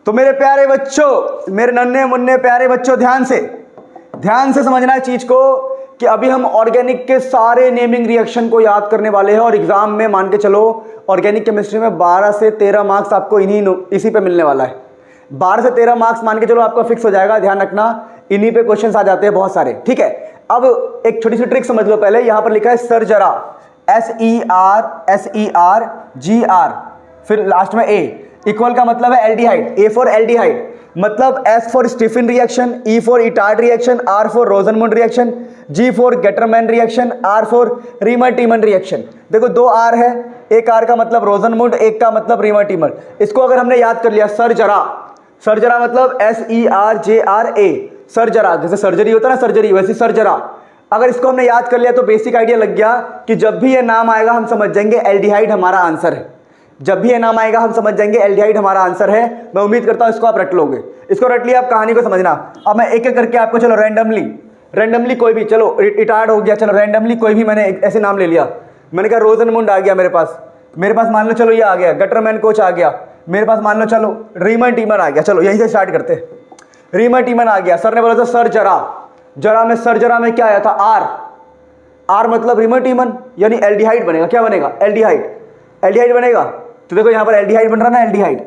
तो मेरे प्यारे बच्चों, मेरे नन्हे मुन्ने प्यारे बच्चों, ध्यान से समझना है चीज को कि अभी हम ऑर्गेनिक के सारे नेमिंग रिएक्शन को याद करने वाले हैं और एग्जाम में मान के चलो ऑर्गेनिक केमिस्ट्री में 12 से 13 मार्क्स आपको इसी पे मिलने वाला है। 12 से 13 मार्क्स मान के चलो आपका फिक्स हो जाएगा। ध्यान रखना, इन्हीं पे क्वेश्चंस आ जाते हैं बहुत सारे। ठीक है, अब एक छोटी सी ट्रिक समझ लो। पहले यहां पर लिखा है सर्जरा, SERGR, फिर लास्ट में A। इक्वल का मतलब है एल्डिहाइड, A फॉर एल्डिहाइड, मतलब S for Stephen reaction, E for Etard reaction, R for Rosenmund reaction, G for Gattermann reaction, R for Reimer Tiemann reaction. देखो 2 R है, एक R का मतलब रोजनमुंड, एक का मतलब रीमर-टीमन। इसको अगर हमने याद कर लिया, सर्जरा मतलब SERJRA, सर्जरा, जैसे सर्जरी होता है ना सर्जरी, वैसी सर्जरा। अगर इसको हमने याद कर लिया तो बेसिक आइडिया लग गया कि जब भी ये नाम आएगा हम समझ जाएंगे एल्डिहाइड हमारा आंसर है। जब भी ये नाम आएगा हम समझ जाएंगे एल्डिहाइड हमारा आंसर है। मैं उम्मीद करता हूं इसको आप रट लोगे। इसको रट लिया, आप कहानी को समझना। अब मैं एक एक करके आपको, चलो रैंडमली कोई भी, चलो इटार्ड हो गया, चलो रैंडमली कोई भी मैंने ऐसे नाम ले लिया। मैंने कहा रोजनमुंड आ गया मेरे पास मान लो, चलो ये आ गया, गटरमैन कोच आ गया मेरे पास, मान लो चलो रीमर-टीमन आ गया। चलो यहीं से स्टार्ट करते। रीमर-टीमन आ गया, सर ने बोला था सर्जरा, सर्जरा में क्या आया था आर मतलब रीमर-टीमन, यानी एल्डिहाइड बनेगा। क्या बनेगा? एल्डिहाइड बनेगा। तो देखो यहाँ पर एल्डिहाइड बन रहा ना, एल्डिहाइड।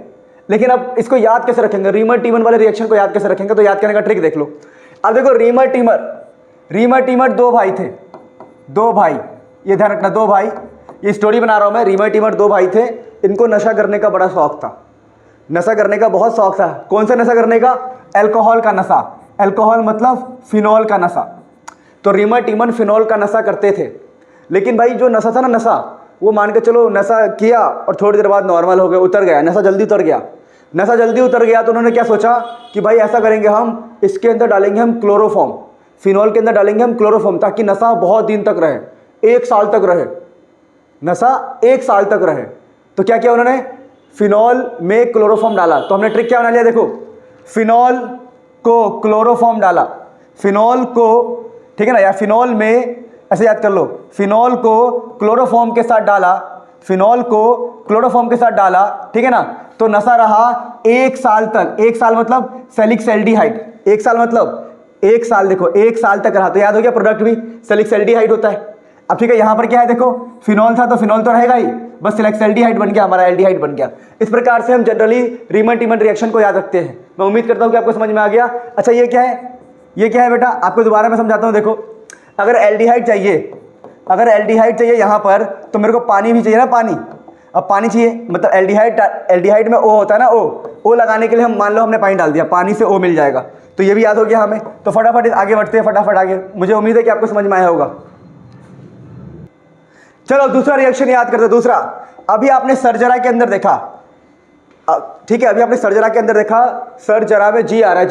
लेकिन अब इसको याद कैसे रखेंगे? रीमर-टीमन वाले रिएक्शन को याद कैसे रखेंगे? तो याद करने का ट्रिक देख लो। अब देखो रीमर-टीमर 2 भाई थे, 2 भाई, ये ध्यान रखना, 2 भाई। ये स्टोरी बना रहा हूं मैं। रीमर-टीमर 2 भाई थे, इनको नशा करने का बड़ा शौक था, नशा करने का बहुत शौक था। कौन सा नशा करने का? अल्कोहल का नशा। अल्कोहल मतलब फिनॉल का नशा। तो रीमर-टीमन फिनॉल का नशा करते थे। लेकिन भाई जो नशा था ना, नशा वो मान के चलो नशा किया और थोड़ी देर बाद नॉर्मल हो गया, उतर गया, नशा जल्दी उतर गया। तो उन्होंने क्या सोचा कि भाई ऐसा करेंगे हम, इसके अंदर डालेंगे हम क्लोरोफॉर्म, फिनॉल के अंदर डालेंगे हम क्लोरोफॉर्म, ताकि नशा बहुत दिन तक रहे, 1 साल तक रहे, नशा 1 साल तक रहे। तो क्या किया उन्होंने? फिनॉल में क्लोरोफॉर्म डाला। तो हमने ट्रिक क्या बना लिया, देखो, फिनॉल को क्लोरोफॉर्म डाला, फिनॉल को, ठीक है ना, या फिनॉल में ऐसे याद कर लो, फिनॉल को क्लोरोफॉर्म के साथ डाला, ठीक है ना। तो नशा रहा 1 साल तक। 1 साल मतलब सेलिक्सएल्डिहाइड, 1 साल मतलब 1 साल, देखो 1 साल तक रहा। तो याद हो गया, प्रोडक्ट भी सेलिक्सएल्डिहाइड होता है। अब ठीक है, यहां पर क्या है, देखो फिनॉल था तो फिनॉल तो रहेगा ही, बस सेलिक्सएल्डिहाइड बन गया, हमारा एल्डिहाइड बन गया। इस प्रकार से हम जनरली रीमर-टीमन रिएक्शन को याद रखते हैं। मैं उम्मीद करता हूं कि आपको समझ में आ गया। अच्छा ये क्या है बेटा, आपको दोबारा मैं समझाता हूं। देखो, अगर एल्डिहाइड चाहिए यहां पर, तो मेरे को पानी भी चाहिए ना, पानी। अब पानी चाहिए मतलब एल्डिहाइड में O होता है ना, O लगाने के लिए हम, मान लो हमने पानी डाल दिया, पानी से O मिल जाएगा। तो ये भी याद हो गया हमें। तो फटाफट आगे बढ़ते हैं, फटाफट आगे। मुझे उम्मीद है कि आपको समझ में आया होगा। चलो दूसरा रिएक्शन याद करते हैं। दूसरा, अभी आपने सर्जरा के अंदर देखा, ठीक है, अभी आपने सर्जरा के अंदर देखा, सर्जरा में G आ रहा है,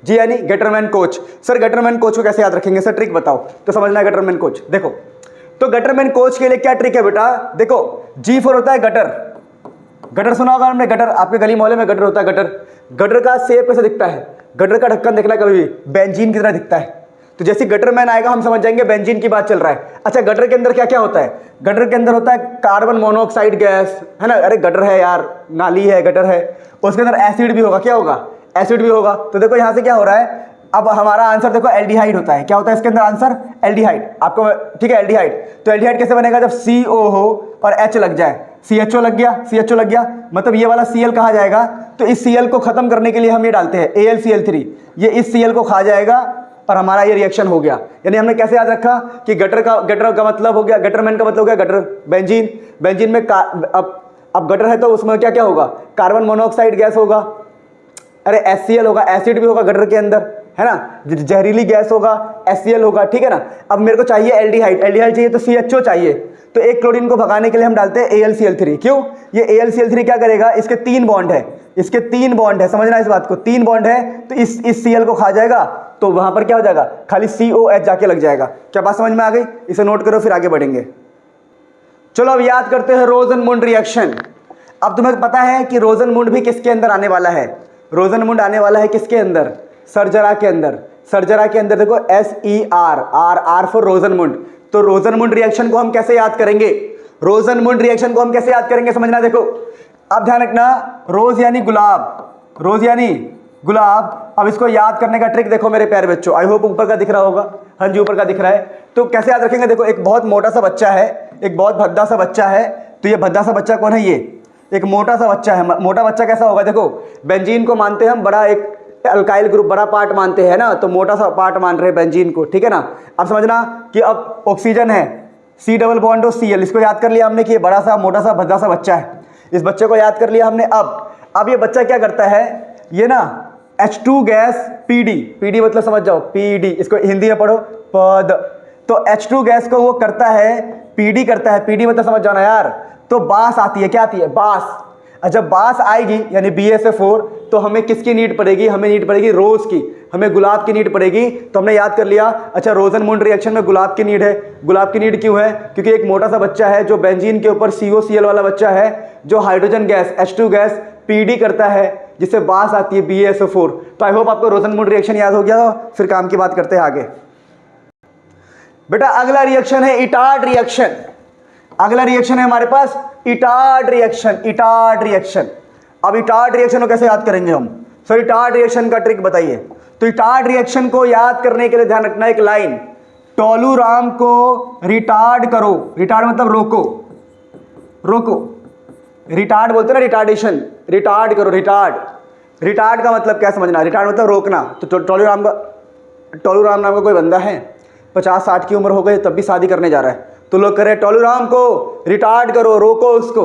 जी यानी Gattermann coach. Sir Gattermann coach को कैसे याद रखेंगे? सर ट्रिक बताओ। तो समझना है गेटरमैन कोच। देखो, तो गेटरमैन कोच के लिए क्या ट्रिक है बेटा? देखो, G फॉर होता है गटर सुना होगा हमने, गटर, आपके गली मोहल्ले में गटर होता है। गटर का शेप कैसे दिखता है? गटर का ढक्कन देखना कभी भी बेंजीन की तरह दिखता है। तो जैसे गटरमैन आएगा हम समझ जाएंगे बेंजीन की बात चल रहा है। अच्छा, गटर के अंदर क्या क्या होता है? गटर के अंदर होता है कार्बन मोनोऑक्साइड गैस, है ना। अरे गटर है यार, नाली है, गटर है, उसके अंदर एसिड भी होगा। क्या होगा? एसिड भी होगा। तो देखो यहाँ से क्या हो रहा है, अब हमारा आंसर देखो एल्डिहाइड होता है। क्या होता है इसके अंदर आंसर? एल्डिहाइड। आपको ठीक है, एल्डिहाइड। तो एल्डिहाइड कैसे बनेगा? जब CO हो और H लग जाए, CHO लग गया, मतलब ये वाला Cl कहा जाएगा। तो इस Cl को खत्म करने के लिए हम ये डालते हैं AlCl3, ये इस Cl को खा जाएगा और हमारा ये रिएक्शन हो गया। यानी हमने कैसे याद रखा कि गटर का मतलब हो गया, गटरमैन का मतलब हो गया गटर, बेंजीन में अब गटर है तो उसमें क्या क्या होगा? कार्बन मोनोऑक्साइड गैस होगा, अरे HCl होगा, एसिड भी होगा गटर के अंदर, है ना, जहरीली गैस होगा, HCl होगा, ठीक है ना। अब मेरे को चाहिए एल्डिहाइड चाहिए तो CHO चाहिए। तो एक क्लोरीन को भगाने के लिए हम डालते हैं AlCl3। क्यों? ये AlCl3 क्या करेगा? इसके 3 बॉन्ड है, समझना इस बात को, 3 बॉन्ड है, तो इस Cl को खा जाएगा, तो वहां पर क्या हो जाएगा? खाली COH जाके लग जाएगा। क्या बात समझ में आ गई? इसे नोट करो, फिर आगे बढ़ेंगे। चलो अब याद करते हैं रोजनमुंड रिएक्शन। अब तुम्हें पता है कि रोजनमुंड भी किसके अंदर आने वाला है? रोजनमुंड आने वाला है किसके अंदर? सर्जरा के अंदर देखो SER, R फॉर रोजनमुंड। तो रोजनमुंड रिएक्शन को हम कैसे याद करेंगे? समझना, देखो अब ध्यान रखना, रोज यानी गुलाब, रोज यानी गुलाब। अब इसको याद करने का ट्रिक देखो मेरे प्यारे बच्चों, आई होप ऊपर का दिख रहा होगा। हाँ जी, ऊपर का दिख रहा है। तो कैसे याद रखेंगे, देखो एक बहुत मोटा सा बच्चा है, एक बहुत भद्दा सा बच्चा है। तो ये भद्दा सा बच्चा कौन है, ये एक मोटा सा बच्चा है। मोटा बच्चा कैसा होगा, देखो बेंजीन को मानते हैं हम बड़ा, एक अल्काइल ग्रुप बड़ा पार्ट मानते हैं ना, तो मोटा सा पार्ट मान रहे हैं बेंजीन को, ठीक है ना। अब समझना कि अब ऑक्सीजन है C डबल बॉन्ड और Cl, इसको याद कर लिया हमने कि ये बड़ा सा मोटा सा भद्दा सा बच्चा है। इस बच्चे को याद कर लिया हमने। अब ये बच्चा क्या करता है, ये ना H2 गैस PD मतलब समझ जाओ PD, इसको हिंदी में पढ़ो पद। तो H2 गैस को वो करता है PD करता है, PD मतलब समझ जाना यार। तो बास आती है, क्या आती है, बास। और जब बास आएगी यानी BaSO4, तो हमें किसकी नीड पड़ेगी, हमें नीड पड़ेगी रोज की, हमें गुलाब की नीड पड़ेगी। तो हमने याद कर लिया, अच्छा रोजनमुंड रिएक्शन में गुलाब की नीड है। गुलाब की नीड क्यों है, क्योंकि एक मोटा सा बच्चा है जो बेंजीन के ऊपर COCl वाला बच्चा है, जो hydrogen gas H2 gas PD करता है, जिससे बास आती है BaSO4। तो आई होप आपको रोजनमुंड रिएक्शन याद हो गया। फिर काम की बात करते हैं आगे। बेटा अगला रिएक्शन है इटार्ड रिएक्शन। अगला रिएक्शन है हमारे पास इटार्ड रिएक्शन, इटार्ड रिएक्शन। अब इटार्ड रिएक्शन को कैसे याद करेंगे हम, सर इटार्ड रिएक्शन का ट्रिक बताइए। तो इटार्ड रिएक्शन को याद करने के लिए ध्यान रखना एक लाइन, टोलुराम को रिटार्ड करो। रिटार्ड मतलब रोको, रोको, रिटार्ड बोलते हैं ना, रिटार्डेशन, रिटार्ड करो, रिटार्ड। रिटार्ड का मतलब क्या समझना, रिटार्ड मतलब रोकना। तो टोलुराम नाम का कोई बंदा है, 50-60 की उम्र हो गई तब भी शादी करने जा रहा है, तो लोग कह रहे हैं टोलुराम को रिटार्ड करो, रोको उसको।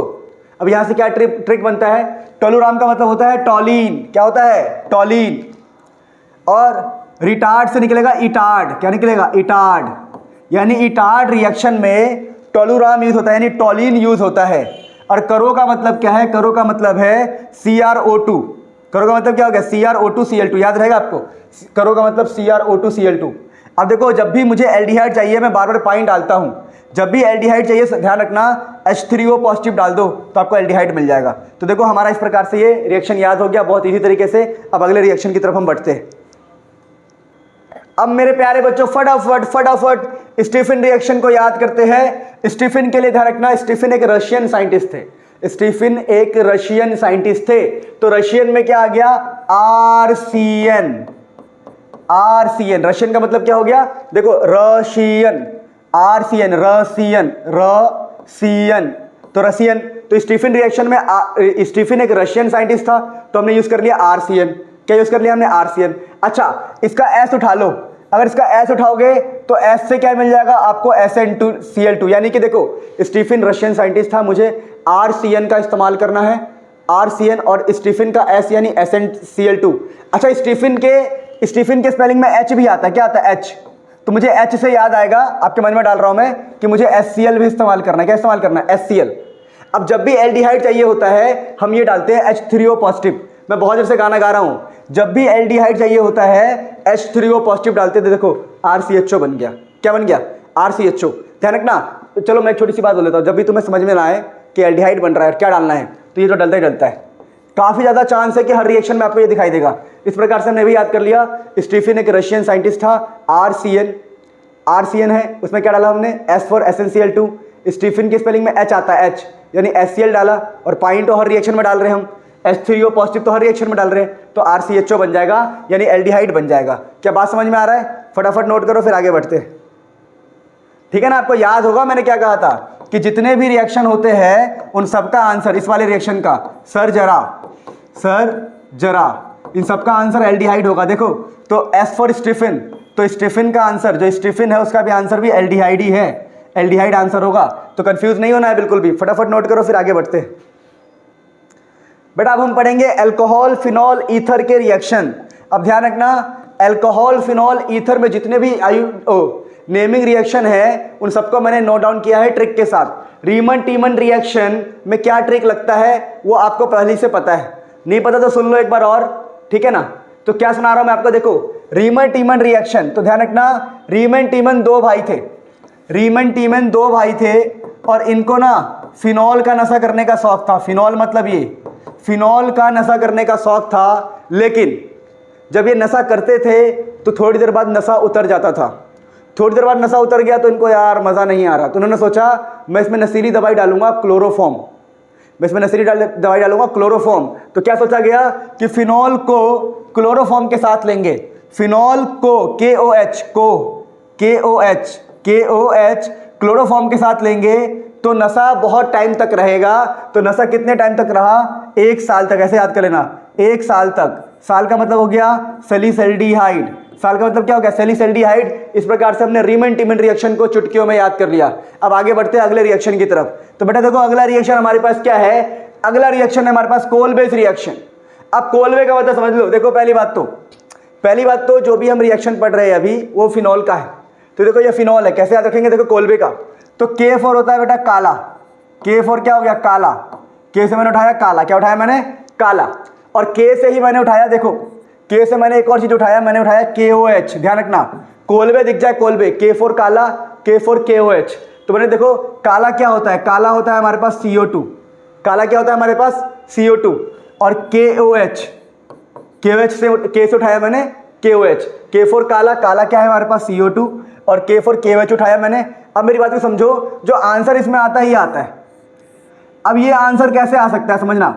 अब यहां से क्या ट्रिक बनता है, टोलुराम का मतलब होता है टॉलीन, क्या होता है, टॉलीन। और रिटार्ड से निकलेगा इटार्ड, क्या निकलेगा, इटार्ड। यानी इटार्ड रिएक्शन में टोलुराम यूज होता है, यानी टॉलीन यूज होता है। और करो का मतलब क्या है, करो का मतलब है CrO2। करो का मतलब क्या हो गया, CrO2Cl2, याद रहेगा आपको, करो का मतलब CrO2Cl2। अब देखो जब भी मुझे एल्डिहाइड चाहिए, मैं बार बार पॉइंट डालता हूं, जब भी एल्डिहाइड चाहिए ध्यान रखना H3O पॉजिटिव डाल दो तो आपको एल्डिहाइड मिल जाएगा। तो देखो हमारा इस प्रकार से ये रिएक्शन याद हो गया बहुत इजी तरीके से। अब अगले रिएक्शन की तरफ हम बढ़ते हैं। अब मेरे प्यारे बच्चों फटाफट स्टीफन रिएक्शन को याद करते हैं। स्टीफन के लिए ध्यान रखना, स्टीफन एक रशियन साइंटिस्ट थे, स्टीफन एक रशियन साइंटिस्ट थे। तो रशियन में क्या आ गया, RCN। RCN रशियन का मतलब क्या हो गया, देखो रशियन, RCN रसियन, रसियन, तो रसियन। तो स्टीफन रिएक्शन में स्टीफन एक रशियन साइंटिस्ट था, तो हमने यूज कर लिया RCN। क्या यूज कर लिया हमने, RCN। अच्छा इसका S उठा लो, अगर इसका S उठाओगे तो S से क्या मिल जाएगा आपको, SN2Cl2। यानी कि देखो स्टीफन रशियन साइंटिस्ट था, मुझे RCN का इस्तेमाल करना है, RCN, और स्टीफन का S यानी SNCl2। अच्छा स्टीफन के स्पेलिंग में H भी आता है, क्या आता है, H। तो मुझे H से याद आएगा, आपके मन में डाल रहा हूं मैं कि मुझे HCl भी इस्तेमाल करना है। क्या इस्तेमाल करना है, HCl। अब जब भी एल्डिहाइड चाहिए होता है हम ये डालते हैं H3O पॉजिटिव। मैं बहुत देर से गाना गा रहा हूं, जब भी एल्डिहाइड चाहिए होता है H3O पॉजिटिव डालते थे, देखो RCHO बन गया। क्या बन गया, RCHO। ध्यान रखना। चलो मैं एक छोटी सी बात बोल देता हूं, जब भी तुम्हें समझ में ना आए कि एल्डिहाइड बन रहा है क्या डालना है, तो ये तो डलता ही डलता है। काफी ज्यादा चांस है कि हर रिएक्शन में आपको ये दिखाई देगा। इस प्रकार से हमने भी याद कर लिया, स्टीफन एक रशियन साइंटिस्ट था, RCN है, उसमें क्या डाला हमने, S for SnCl2। स्टीफन की स्पेलिंग में H आता है, H यानी HCl डाला, और पॉइंट तो हर रिएक्शन में डाल रहे हैं हम, H3O पॉजिटिव तो हर रिएक्शन में डाल रहे हैं, तो RCHO बन जाएगा, यानी एल्डिहाइड बन जाएगा। क्या बात समझ में आ रहा है, फटाफट नोट करो फिर आगे बढ़ते। ठीक है ना, आपको याद होगा मैंने क्या कहा था कि जितने भी रिएक्शन होते हैं उन सबका आंसर, इस वाले रिएक्शन का सर जरा इन सबका आंसर एल्डिहाइड होगा। देखो तो S फॉर स्टीफन, तो स्टीफन का आंसर, जो स्टीफन है उसका भी आंसर भी एल्डिहाइड ही है, एल्डिहाइड आंसर होगा। तो कंफ्यूज नहीं होना है बिल्कुल भी, फटाफट नोट करो फिर आगे बढ़ते। बेटा अब हम पढ़ेंगे अल्कोहल फिनॉल ईथर के रिएक्शन। अब ध्यान रखना, अल्कोहल फिनॉल ईथर में जितने भी नेमिंग रिएक्शन है उन सबको मैंने नोट डाउन किया है ट्रिक के साथ। रीमन टीमन रिएक्शन में क्या ट्रिक लगता है वो आपको पहले से पता है, नहीं पता तो सुन लो एक बार और, ठीक है ना। तो क्या सुना रहा हूं मैं आपको, देखो रीमन टीमन रिएक्शन, तो ध्यान रखना रीमन टीमन दो भाई थे, रीमन टीमन दो भाई थे, और इनको ना फिनॉल का नशा करने का शौक था। फिनॉल मतलब ये फिनॉल का नशा करने का शौक था, लेकिन जब ये नशा करते थे तो थोड़ी देर बाद नशा उतर जाता था। थोड़ी देर बाद नशा उतर गया तो इनको यार मज़ा नहीं आ रहा, तो उन्होंने सोचा मैं इसमें नशीली दवाई डालूंगा क्लोरोफॉर्म। मैं इसमें नर्सरी दवाई डालूंगा क्लोरोफॉर्म। तो क्या सोचा गया कि फिनॉल को क्लोरोफॉर्म के साथ लेंगे, फिनॉल को KOH क्लोरोफॉर्म के साथ लेंगे तो नशा बहुत टाइम तक रहेगा। तो नशा कितने टाइम तक रहा? 1 साल तक। ऐसे याद कर लेना, 1 साल तक। साल का मतलब हो गया सैलिसल्डिहाइड, साल का मतलब क्या हो गया? सैलिसल्डिहाइड। इस प्रकार से हमने रीमन टीमन रिएक्शन को चुटकियों में याद कर लिया। अब आगे बढ़ते हैं अगले रिएक्शन की तरफ। तो बेटा देखो अगला रिएक्शन हमारे पास क्या है? अगला रिएक्शन है हमारे पास कोलबेस रिएक्शन। अब कोलबे का मतलब समझ लो। देखो पहली बात तो जो भी हम रिएक्शन पढ़ रहे हैं अभी वो फिनॉल का है। तो देखो ये फिनॉल है, कैसे याद रखेंगे? देखो कोलबे का तो K फॉर होता है बेटा काला, K फॉर क्या हो गया? काला। K से मैंने उठाया काला, क्या उठाया मैंने? काला। और K से ही मैंने उठाया, देखो K से मैंने एक और चीज उठाया, मैंने उठाया KOH। ध्यान रखना, कोलबे दिख जाए कोलबे, K फॉर काला, K फॉर KOH। तो मैंने देखो काला क्या होता है? काला होता है हमारे पास CO2। काला क्या होता है हमारे पास? CO2। और KOH से K से उठाया मैंने KOH। K फॉर काला, काला क्या है हमारे पास? CO2। और K फॉर KOH उठाया मैंने। अब मेरी बात को समझो, जो आंसर इसमें आता ही आता है। अब ये आंसर कैसे आ सकता है समझना।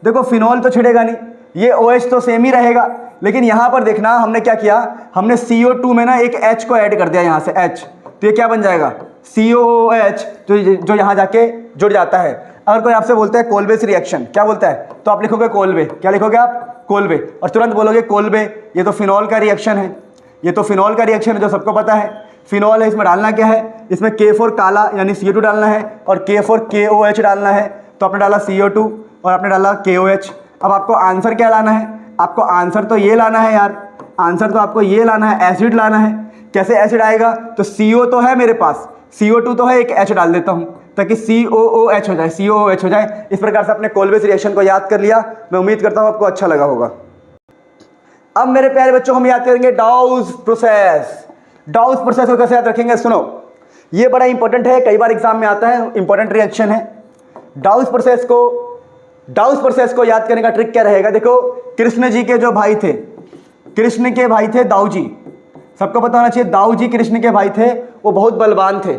देखो फिनॉल तो छिड़ेगा नहीं, ये OH तो सेम ही रहेगा, लेकिन यहां पर देखना हमने क्या किया, हमने CO2 में ना एक H को ऐड कर दिया यहां से H। तो ये क्या बन जाएगा? COOH, जो यहां जाके जुड़ जाता है। अगर कोई आपसे बोलता है कोलबेस रिएक्शन, क्या बोलता है? तो आप लिखोगे कोलबे। क्या लिखोगे आप? कोलबे। और तुरंत बोलोगे कोलबे, ये तो फिनॉल का रिएक्शन है, ये तो फिनॉल का रिएक्शन है जो सबको पता है। फिनॉल है, इसमें डालना क्या है? इसमें K फॉर काला यानी CO2 डालना है और K फॉर KOH डालना है। तो आपने डाला CO2 और आपने डाला KOH। अब आपको आंसर क्या लाना है? आपको आंसर तो ये लाना है यार, आंसर तो आपको ये लाना है, एसिड लाना है। कैसे एसिड आएगा? तो CO तो है मेरे पास, CO2 तो है, एक H डाल देता हूँ ताकि COOH हो जाए, COOH हो जाए। इस प्रकार से अपने कोलबेस रिएक्शन को याद कर लिया। मैं उम्मीद करता हूँ आपको अच्छा लगा होगा। अब मेरे प्यारे बच्चों हम याद करेंगे डाउस प्रोसेस। डाउस प्रोसेस को कैसे याद रखेंगे? सुनो, ये बड़ा इंपॉर्टेंट है, कई बार एग्जाम में आता है, इंपॉर्टेंट रिएक्शन है। डाउस प्रोसेस को याद करने का ट्रिक क्या रहेगा? देखो कृष्ण जी के जो भाई थे, कृष्ण के भाई थे दाऊ जी। सबको पता होना चाहिए दाऊ जी कृष्ण के भाई थे, वो बहुत बलवान थे।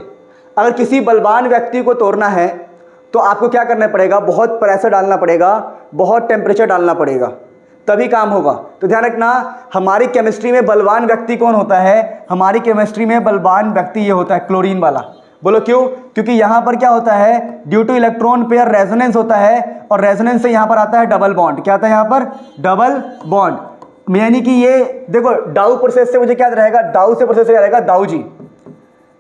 अगर किसी बलवान व्यक्ति को तोड़ना है तो आपको क्या करना पड़ेगा? बहुत प्रेशर डालना पड़ेगा, बहुत टेम्परेचर डालना पड़ेगा, तभी काम होगा। तो ध्यान रखना, हमारी केमिस्ट्री में बलवान व्यक्ति कौन होता है? हमारी केमिस्ट्री में बलवान व्यक्ति ये होता है क्लोरीन वाला। बोलो क्यों? क्योंकि यहां पर क्या होता है? Due two electron pair resonance होता है, और रेजोनेंस से यहां पर आता है डबल बॉन्ड। क्या आता है यहां पर? Double bond. यानी कि ये देखो डाउ प्रोसेस से मुझे क्या रहेगा? डाउ से प्रोसेस रहेगा दाऊ जी।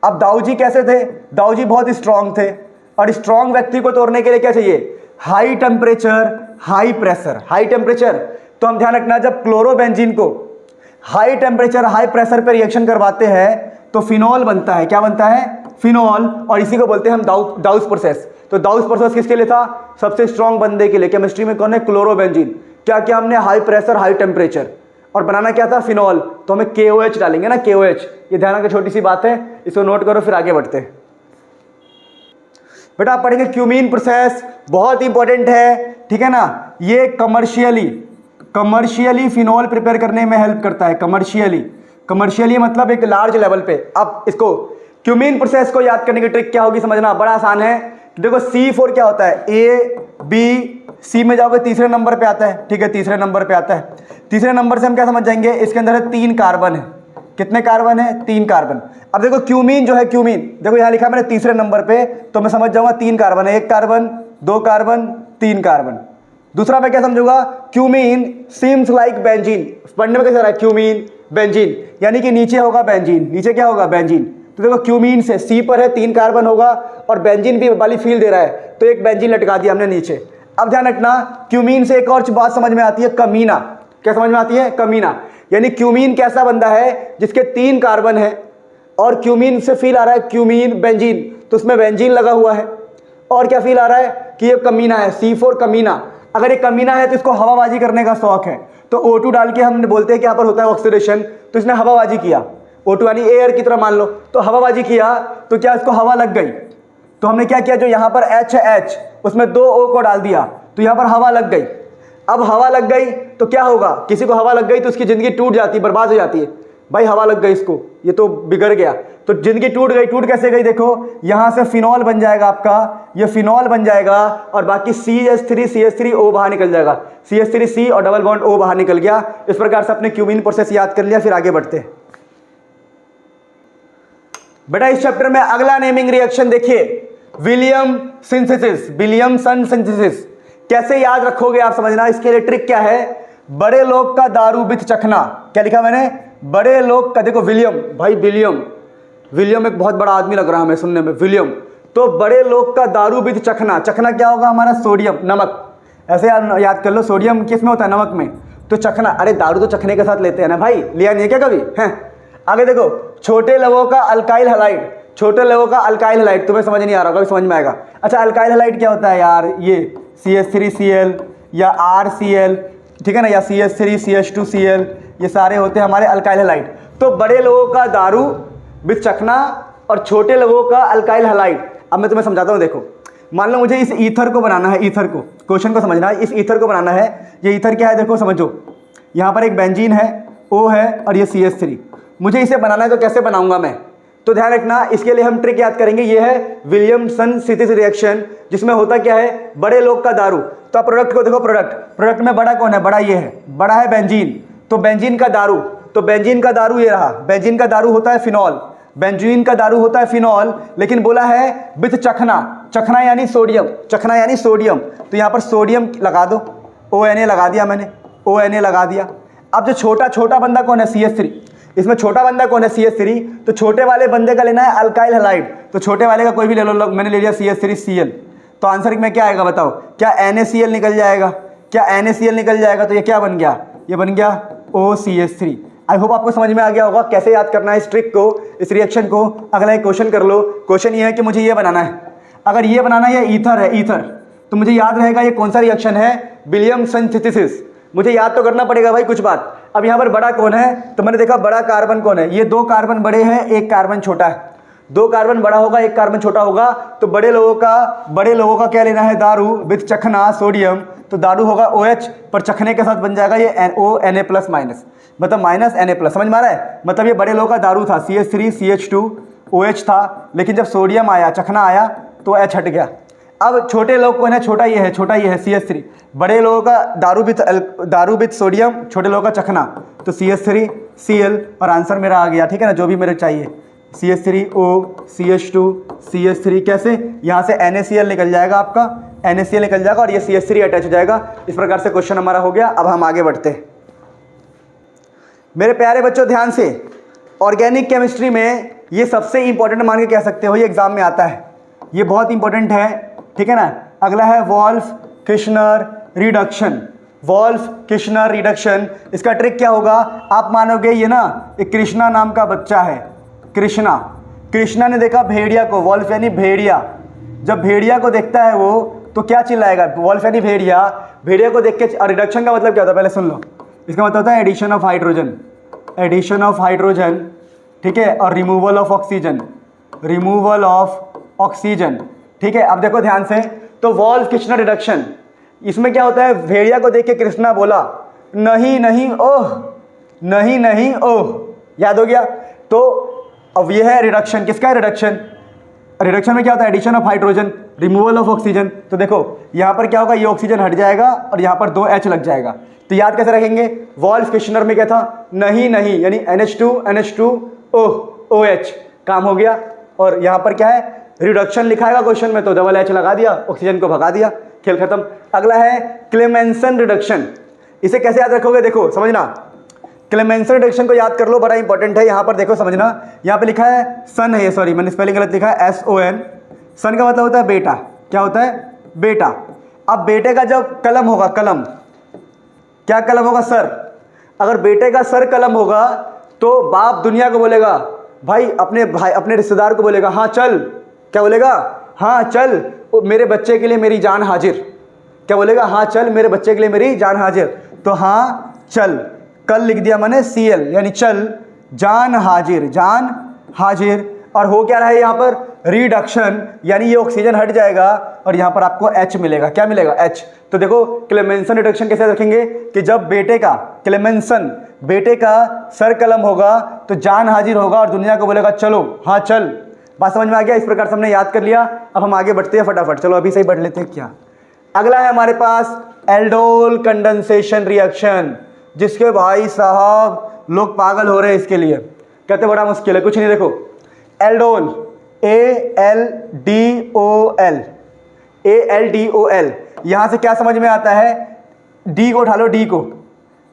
अब दाऊ जी कैसे थे? दाऊ जी बहुत स्ट्रांग थे, और स्ट्रांग व्यक्ति को तोड़ने के लिए क्या चाहिए? High temperature, high pressure. High temperature, तो हम ध्यान रखना, जब क्लोरोबेंजीन को हाई टेम्परेचर हाई प्रेशर पे रिएक्शन करवाते हैं तो फिनॉल बनता है। क्या बनता है? फिनॉल। और इसी को बोलते हैं हम डाउस प्रोसेस। तो डाउस प्रोसेस किसके लिए था? सबसे स्ट्रांग बंदे के लिए। केमिस्ट्री में कौन है? क्लोरोबेंजीन। क्या किया हमने? हाई प्रेशर हाई टेम्परेचर, और बनाना क्या था? फिनॉल। तो हमें KOH डालेंगे ना, KOH। ये ध्यान रखना, छोटी सी बात है, इसको नोट करो, फिर आगे बढ़ते हैं। बेटा आप पढ़ेंगे क्यूमीन प्रोसेस, बहुत इंपॉर्टेंट है, ठीक है ना। ये कमर्शियली फिनॉल प्रिपेयर करने में हेल्प करता है। कमर्शियली मतलब एक लार्ज लेवल पे। अब इसको क्यूमीन प्रोसेस को याद करने की ट्रिक क्या होगी समझना, बड़ा आसान है। देखो C4 क्या होता है? A B C में जाओगे तीसरे नंबर पे आता है, ठीक है, तीसरे नंबर पे आता है। तीसरे नंबर से हम क्या समझ जाएंगे? इसके अंदर है 3 कार्बन है। कितने कार्बन है? 3 कार्बन। अब देखो क्यूमीन जो है, क्यूमीन देखो यहाँ लिखा है मैंने तीसरे नंबर पे, तो मैं समझ जाऊंगा 3 कार्बन है। 1 कार्बन, 2 कार्बन, 3 कार्बन। दूसरा मैं क्या समझूंगा? Cumene seems like benzene. पढ़ने में कैसा रहा है? क्यूमीन बेंजीन, यानी कि नीचे होगा बेंजीन। नीचे क्या होगा? बेंजीन। तो देखो क्यूमीन से C पर है 3 कार्बन होगा, और बेंजीन भी वाली फील दे रहा है, तो एक बेंजीन लटका दिया हमने नीचे। अब ध्यान रखना, क्यूमीन से एक और बात समझ में आती है, कमीना। क्या समझ में आती है? कमीना। यानी क्यूमीन कैसा बंदा है? जिसके 3 कार्बन है और क्यूमीन से फील आ रहा है क्यूमीन बेंजीन, तो उसमें बेंजीन लगा हुआ है। और क्या फील आ रहा है? कि ये कमीना है, C4 कमीना। अगर ये कमीना है तो इसको हवाबाजी करने का शौक है, तो O2 डाल के हम बोलते हैं कि यहाँ पर होता है ऑक्सीडेशन। तो इसने हवाबाजी किया, O2 यानी एयर की तरह मान लो, तो हवाबाजी किया, तो क्या इसको हवा लग गई? तो हमने क्या किया? जो यहाँ पर H है H, उसमें 2 O को डाल दिया, तो यहाँ पर हवा लग गई। अब हवा लग गई तो क्या होगा? किसी को हवा लग गई तो उसकी ज़िंदगी टूट जाती है, बर्बाद हो जाती है। भाई हवा लग गई इसको, ये तो बिगड़ गया। तो तो जिंदगी टूट गई। टूट कैसे गई? देखो यहां से फिनॉल बन जाएगा आपका, ये फिनॉल बन जाएगा और बाकी CH3CH3O बाहर निकल जाएगा, CH3C और डबल बॉन्ड O बाहर निकल गया। इस प्रकार से अपने क्यूमीन प्रोसेस याद कर लिया, फिर आगे बढ़ते हैं। बेटा इस चैप्टर में अगला नेमिंग रिएक्शन देखिए, विलियम सिंथेसिस, विलियमसन सिंथेसिस। कैसे याद रखोगे आप समझना, इसके लिए ट्रिक क्या है? बड़े लोग का दारू विथ चखना। क्या लिखा मैंने? बड़े लोग का, देखो विलियम, भाई विलियम एक बहुत बड़ा आदमी लग रहा है हमें सुनने में, विलियम। तो बड़े लोग का दारू विथ चखना, चखना क्या होगा हमारा? सोडियम, नमक। ऐसे याद कर लो, सोडियम किस में होता है? नमक में। तो चखना, अरे दारू तो चखने के साथ लेते हैं ना भाई, लिया नहीं है क्या कभी? हैं आगे देखो, छोटे लवों का अल्काइल हैलाइड, छोटे लवों का अल्काइल हैलाइड। तुम्हें समझ नहीं आ रहा, कभी समझ में आएगा। अच्छा अल्काइल हैलाइड क्या होता है यार? ये CH3Cl या RCl, ठीक है ना, या CH3CH2Cl, ये सारे होते हैं हमारे अल्काइल हैलाइड। तो बड़े लोगों का दारू विथ चखना और छोटे लोगों का अल्काइल हैलाइड। अब मैं तुम्हें समझाता हूँ, देखो मान लो मुझे इस ईथर को बनाना है, ईथर को, क्वेश्चन को समझना है, इस ईथर को बनाना है। ये ईथर क्या है देखो समझो, यहाँ पर एक बेंजीन है, O है और ये CH3। मुझे इसे बनाना है तो कैसे बनाऊंगा मैं? तो ध्यान रखना, इसके लिए हम ट्रिक याद करेंगे। ये है विलियमसन सिंथेसिस रिएक्शन, जिसमें होता क्या है? बड़े लोग का दारू। तो आप प्रोडक्ट को देखो, प्रोडक्ट में बड़ा कौन है? बड़ा ये है, बड़ा है बेंजीन। तो बेंजीन का दारू, तो बेंजीन का दारू ये रहा, बेंजीन का दारू होता है फिनॉल, बेंजीन का दारू होता है फिनॉल। लेकिन बोला है विथ चखना, चखना यानी सोडियम, चखना यानी सोडियम। तो यहाँ पर सोडियम लगा दो, ONA लगा दिया मैंने, ONA लगा दिया। अब जो छोटा बंदा कौन है? CH3। इसमें छोटा बंदा कौन है? CH3। तो छोटे वाले बंदे का लेना है अल्काइल हैलाइड, तो छोटे वाले का कोई भी ले लो, मैंने ले लिया CH3Cl। तो आंसर में क्या आएगा बताओ? क्या NaCl निकल जाएगा? क्या NaCl निकल जाएगा? तो ये क्या बन गया? ये बन गया OCH3। आई होप आपको समझ में आ गया होगा कैसे याद करना है इस ट्रिक को, इस रिएक्शन को। अगला एक क्वेश्चन कर लो। क्वेश्चन ये है कि मुझे ये बनाना है, अगर ये बनाना है, ये ईथर है, ईथर, तो मुझे याद रहेगा ये कौन सा रिएक्शन है? Williamson synthesis. मुझे याद तो करना पड़ेगा भाई कुछ बात। अब यहाँ पर बड़ा कौन है? तो मैंने देखा बड़ा कार्बन कौन है? ये 2 कार्बन बड़े हैं, 1 कार्बन छोटा है। 2 कार्बन बड़ा होगा, 1 कार्बन छोटा होगा। तो बड़े लोगों का क्या लेना है? दारू विथ चखना सोडियम। तो दारू होगा OH, पर चखने के साथ बन जाएगा ये NO, Na+, मतलब -Na+। समझ में आ रहा है? मतलब ये बड़े लोगों का दारू था, CH3CH2OH था, लेकिन जब सोडियम आया, चखना आया, तो H हट गया। अब छोटे लोग कौन है? छोटा ये है, CH3। बड़े लोगों का दारू विथ सोडियम, छोटे लोगों का चखना, तो CH3Cl। और आंसर मेरा आ गया, ठीक है ना, जो भी मेरे चाहिए, CH3O, CH2, CH3। कैसे? यहाँ से NaCl निकल जाएगा आपका, NaCl निकल जाएगा और ये CH3 अटैच हो जाएगा। इस प्रकार से क्वेश्चन हमारा हो गया। अब हम आगे बढ़ते हैं। मेरे प्यारे बच्चों ध्यान से, ऑर्गेनिक केमिस्ट्री में ये सबसे इंपॉर्टेंट मान के कह सकते हो, ये एग्जाम में आता है, ये बहुत इंपॉर्टेंट है, ठीक है ना। अगला है वोल्फ-किर्शनर रिडक्शन, वोल्फ-किर्शनर रिडक्शन। इसका ट्रिक क्या होगा? आप मानोगे ये ना, एक कृष्णा नाम का बच्चा है, कृष्णा ने देखा भेड़िया को, वोल्फ यानी भेड़िया। जब भेड़िया को देखता है वो, तो क्या चिल्लाएगा? वोल्फ यानी भेड़िया, भेड़िया को देख के। रिडक्शन का मतलब क्या होता है? पहले सुन लो। इसका मतलब होता है addition of hydrogen, addition of hydrogen, ठीक है, और removal of oxygen, removal of oxygen, ठीक है। अब देखो ध्यान से, तो वोल्फ-किर्शनर रिडक्शन, इसमें क्या होता है? भेड़िया को देख के कृष्णा बोला नहीं नहीं ओह, नहीं नहीं ओह, याद हो गया। तो अब यह है रिडक्शन। किसका है रिडक्शन? रिडक्शन में क्या होता है? Addition of hydrogen, removal of oxygen. तो देखो यहाँ पर क्या होगा? ये ऑक्सीजन हट जाएगा और यहाँ पर 2 H लग जाएगा। तो याद कैसे रखेंगे? वोल्फ-किर्शनर में क्या था? नहीं नहीं यानी NH2 OH, काम हो गया। और यहाँ पर क्या है? रिडक्शन लिखाएगा क्वेश्चन में, तो डबल H लगा दिया, ऑक्सीजन को भगा दिया, खेल खत्म। अगला है क्लेमेंसन रिडक्शन। इसे कैसे याद रखोगे? देखो समझना, क्लेमेंसन रिडक्शन को याद कर लो, बड़ा इंपॉर्टेंट है। यहाँ पर देखो समझना, यहाँ पे लिखा है सन है, सॉरी मैंने स्पेलिंग गलत लिखा है, SON। सन का मतलब होता है बेटा। क्या होता है? बेटा। अब बेटे का जब कलम होगा, कलम, क्या कलम होगा? सर। अगर बेटे का सर कलम होगा तो बाप दुनिया को बोलेगा, भाई अपने रिश्तेदार को बोलेगा, हाँ चल। क्या बोलेगा? हाँ चल, मेरे बच्चे के लिए मेरी जान हाजिर। क्या बोलेगा? हाँ चल, मेरे बच्चे के लिए मेरी जान हाजिर। तो हाँ चल, कल लिख दिया मैंने CL यानी चल, जान हाजिर, जान हाजिर। और हो क्या रहा है यहाँ पर? रिडक्शन, यानी ये ऑक्सीजन हट जाएगा और यहाँ पर आपको H मिलेगा। क्या मिलेगा? H। तो देखो क्लेमेंसन रिडक्शन कैसे रखेंगे कि जब बेटे का क्लेमेंसन, बेटे का सर कलम होगा तो जान हाजिर होगा और दुनिया को बोलेगा चलो हाँ चल। बात समझ में आ गया? इस प्रकार से हमने याद कर लिया। अब हम आगे बढ़ते हैं फटाफट। चलो अभी से ही बढ़ लेते हैं। क्या अगला है हमारे पास? एल्डोल कंडेंसेशन रिएक्शन, जिसके भाई साहब लोग पागल हो रहे हैं इसके लिए, कहते बड़ा मुश्किल है। कुछ नहीं, देखो एल्डोल, ALDOL, ALDOL, यहां से क्या समझ में आता है? D को उठा लो, D को।